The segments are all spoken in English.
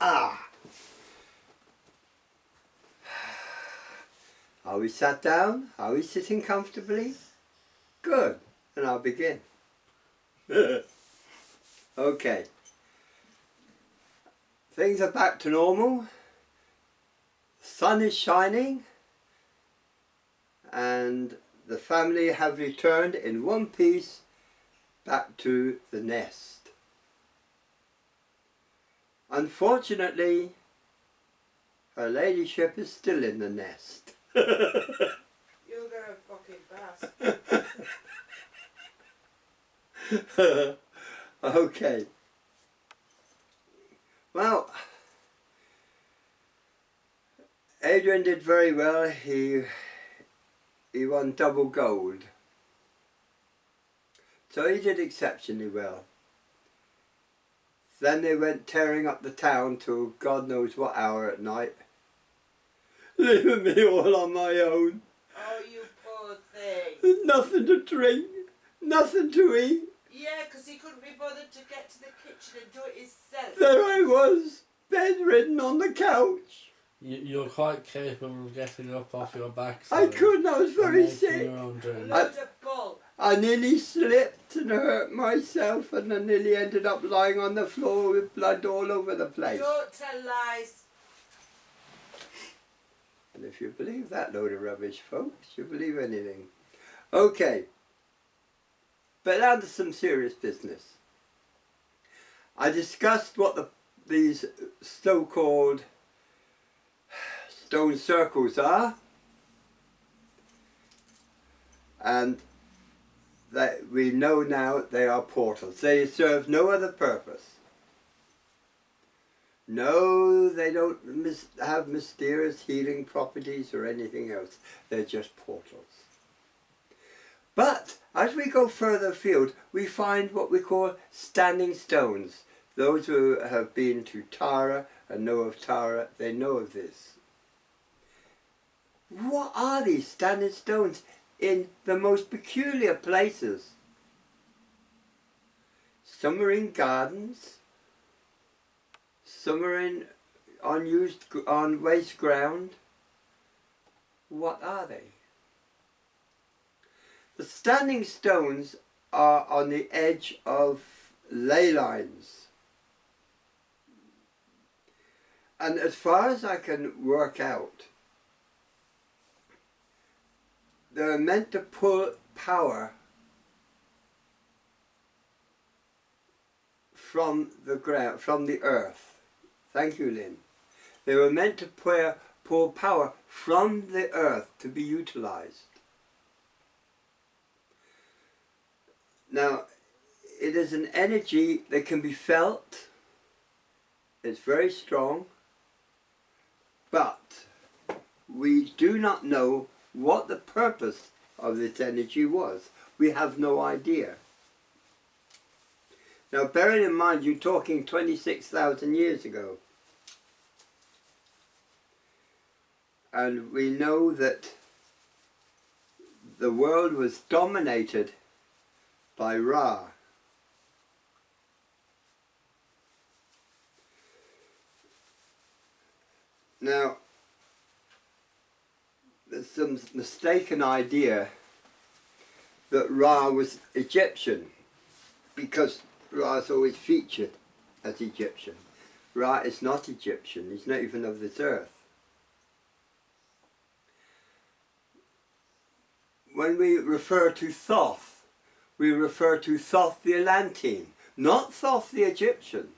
Ah! Are we sat down? Are we sitting comfortably? Good. And I'll begin. Okay. Things are back to normal. The sun is shining. And the family have returned in one piece back to the nest. Unfortunately, her ladyship is still in the nest. You're gonna fucking pass. Okay. Well, Adrian did very well. He won double gold. So he did exceptionally well. Then they went tearing up the town till God knows what hour at night, leaving me all on my own. Oh, you poor thing. There's nothing to drink, nothing to eat. Yeah, because he couldn't be bothered to get to the kitchen and do it himself. There I was, bedridden on the couch. You're quite capable of getting up off your back. I couldn't, I was very sick. Load of bull. I nearly slipped and hurt myself, and I nearly ended up lying on the floor with blood all over the place. Don't tell lies. And if you believe that load of rubbish, folks, you believe anything. Okay. But now to some serious business. I discussed what these so-called stone circles are, and that we know now they are portals. They serve no other purpose. No, they don't have mysterious healing properties or anything else. They're just portals. But as we go further afield, we find what we call standing stones. Those who have been to Tara and know of Tara, they know of this. What are these standing stones in the most peculiar places? Some are in gardens, some are in on waste ground. What are they? The standing stones are on the edge of ley lines. And as far as I can work out, they're meant to pull power from the ground, from the earth. Thank you, Lynn. They were meant to pull power from the earth to be utilized. Now, it is an energy that can be felt. It's very strong. But we do not know what the purpose of this energy was. We have no idea. Now, bearing in mind, you're talking 26,000 years ago. And we know that the world was dominated by Ra. Now, there's some mistaken idea that Ra was Egyptian, because Ra is always featured as Egyptian. Ra is not Egyptian, he's not even of this earth. When we refer to Thoth, we refer to Thoth the Atlantean, not Thoth the Egyptian.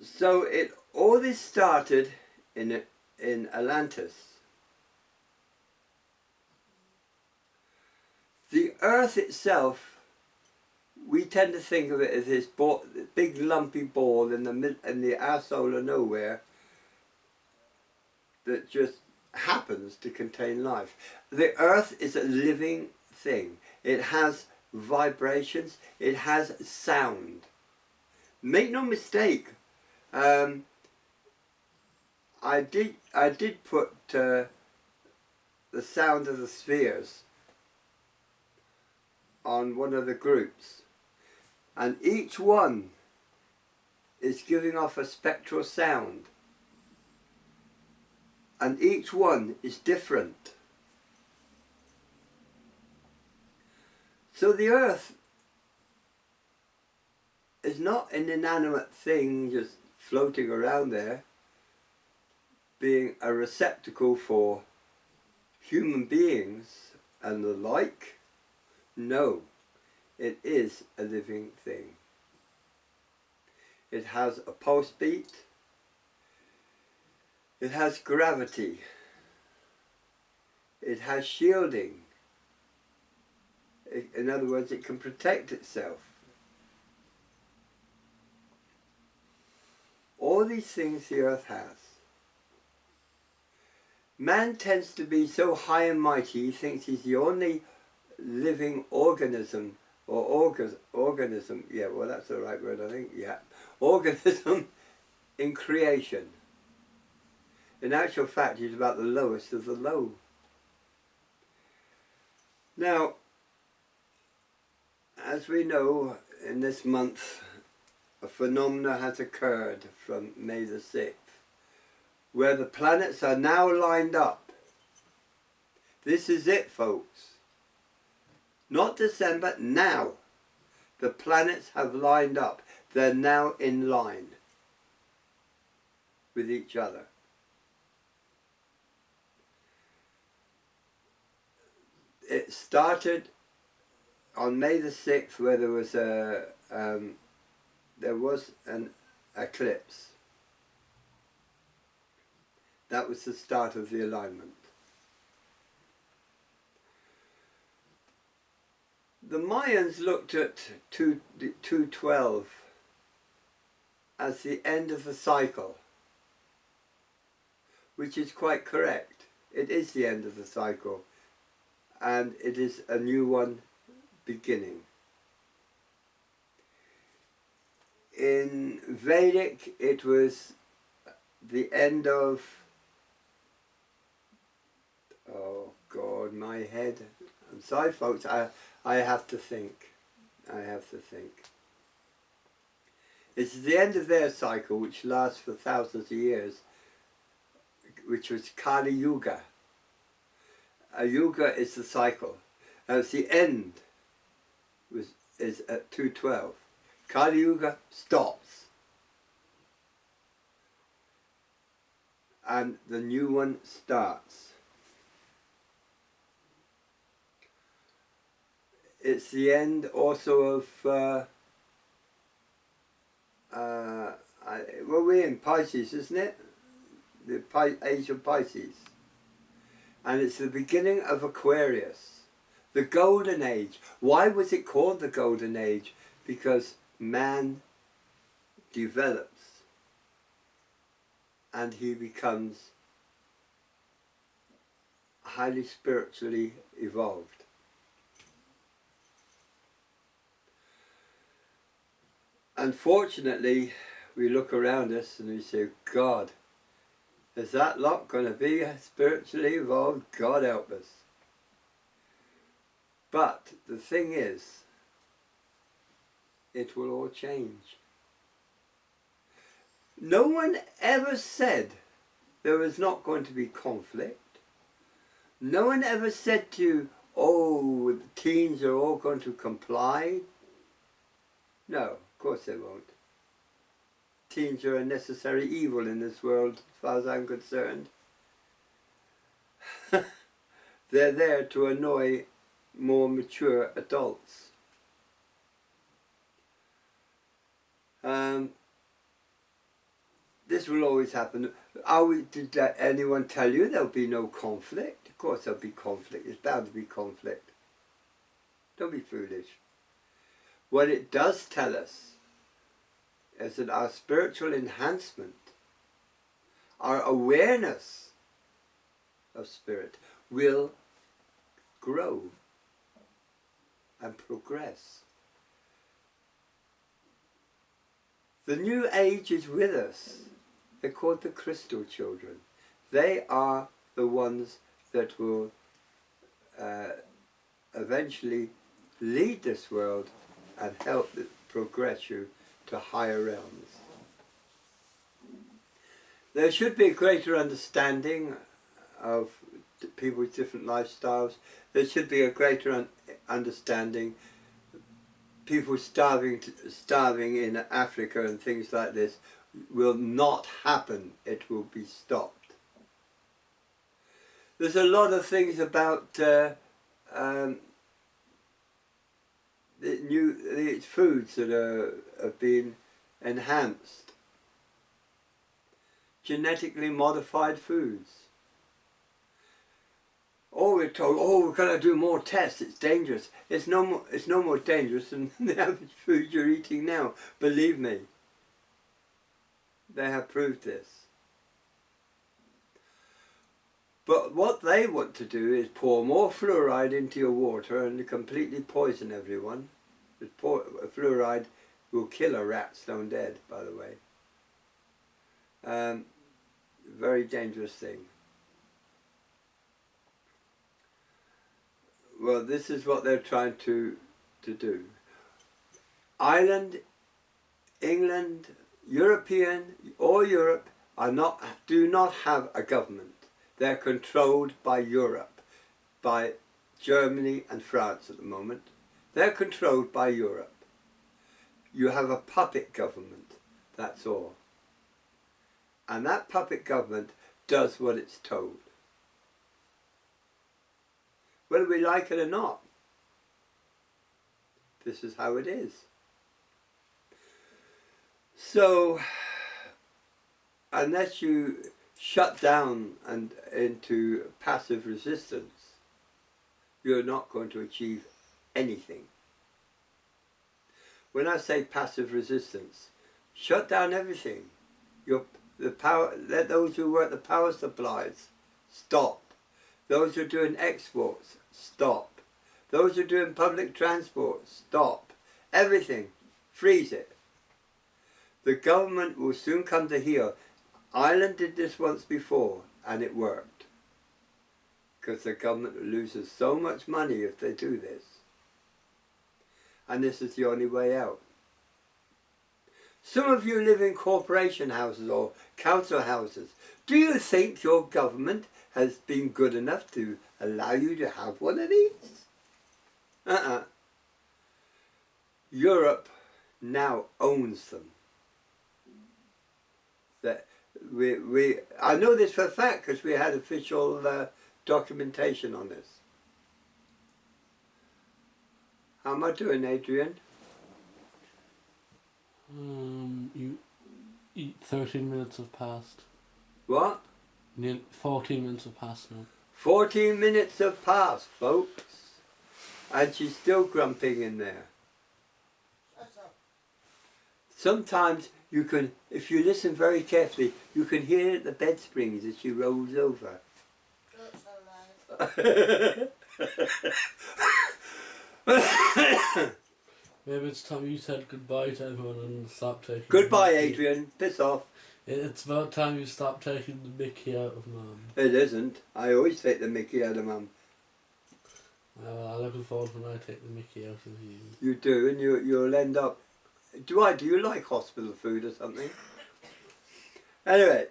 So all this started in Atlantis. The earth itself, we tend to think of it as this big lumpy ball in the arsehole of nowhere that just happens to contain life. The earth is a living thing. It has vibrations, it has sound. Make no mistake, I did put the sound of the spheres on one of the groups. And each one is giving off a spectral sound. And each one is different. So the earth is not an inanimate thing just floating around there, being a receptacle for human beings and the like. No, it is a living thing. It has a pulse beat. It has gravity. It has shielding. In other words, it can protect itself. All these things the earth has. Man tends to be so high and mighty, he thinks he's the only living organism, or organism, yeah, well that's the right word I think, yeah, organism in creation. In actual fact, he's about the lowest of the low. Now, as we know, in this month, a phenomena has occurred from May the 6th, where the planets are now lined up. This is it, folks. Not December, now. The planets have lined up. They're now in line with each other. It started on May the 6th, where there was an eclipse. That was the start of the alignment. The Mayans looked at 212 as the end of the cycle, which is quite correct. It is the end of the cycle, and it is a new one beginning. In Vedic, it was the end of, oh God, my head. I'm sorry, folks, I have to think. I have to think. It's the end of their cycle, which lasts for thousands of years, which was Kali Yuga. A yuga is the cycle. And it's the end is at 212. Kali Yuga stops. And the new one starts. It's the end also of, well, we're in Pisces, isn't it? The age of Pisces. And it's the beginning of Aquarius, the Golden Age. Why was it called the Golden Age? Because man develops and he becomes highly spiritually evolved. Unfortunately, we look around us and we say, God, is that lot going to be spiritually evolved? God help us. But the thing is, it will all change. No one ever said there was not going to be conflict. No one ever said to you, oh, the teens are all going to comply. No, of course they won't. Teens are a necessary evil in this world, as far as I'm concerned. They're there to annoy more mature adults. This will always happen. Did anyone tell you there'll be no conflict? Of course there'll be conflict. It's bound to be conflict. Don't be foolish. What it does tell us is that our spiritual enhancement, our awareness of spirit will grow and progress. The new age is with us. They're called the crystal children. They are the ones that will eventually lead this world and help progress you to higher realms. There should be a greater understanding of people's different lifestyles. There should be a greater understanding. People starving in Africa and things like this will not happen. It will be stopped. There's a lot of things about the foods that have been enhanced. Genetically modified foods. Oh, we're told, oh, we're going to do more tests, it's dangerous. It's no more dangerous than the average food you're eating now. Believe me. They have proved this. But what they want to do is pour more fluoride into your water and completely poison everyone. Fluoride will kill a rat stone dead, by the way. Very dangerous thing. Well, this is what they're trying to do. Ireland, England, all Europe do not have a government. They're controlled by Europe, by Germany and France at the moment. They're controlled by Europe. You have a puppet government, that's all. And that puppet government does what it's told. Whether we like it or not, this is how it is. So, unless you shut down and into passive resistance, you're not going to achieve anything. When I say passive resistance, shut down everything. Let those who work the power supplies stop. Those who are doing exports, stop. Those who are doing public transport, stop. Everything, freeze it. The government will soon come to heel. Ireland did this once before and it worked. Because the government loses so much money if they do this. And this is the only way out. Some of you live in corporation houses or council houses. Do you think your government has been good enough to allow you to have one of these? Europe now owns them. I know this for a fact because we had official documentation on this. How am I doing, Adrian? 13 minutes have passed. What? 14 minutes have passed now. 14 minutes have passed, folks. And she's still grumping in there. Sometimes you can, if you listen very carefully, you can hear the bed springs as she rolls over. Maybe it's time you said goodbye to everyone and stop taking... Goodbye, Adrian. Piss off. It's about time you stop taking the mickey out of Mum. It isn't. I always take the mickey out of Mum. Well, I look forward when I take the mickey out of you. You do, and you'll end up... Do you like hospital food or something? Anyway,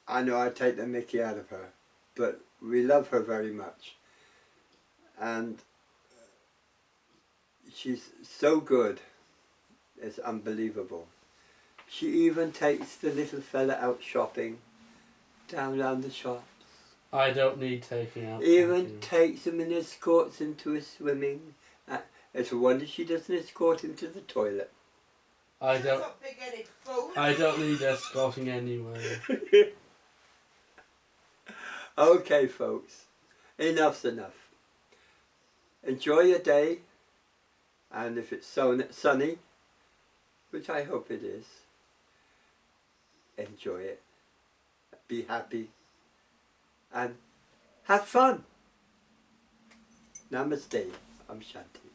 I know I take the mickey out of her, but we love her very much. And she's so good, it's unbelievable. She even takes the little fella out shopping, down the shops. I don't need taking out. Even takes him and escorts him to a swimming. It's a wonder she doesn't escort him to the toilet. I don't need escorting anyway. Okay, folks, enough's enough. Enjoy your day, and if it's sunny, which I hope it is, enjoy it, be happy, and have fun. Namaste. I'm Shanti.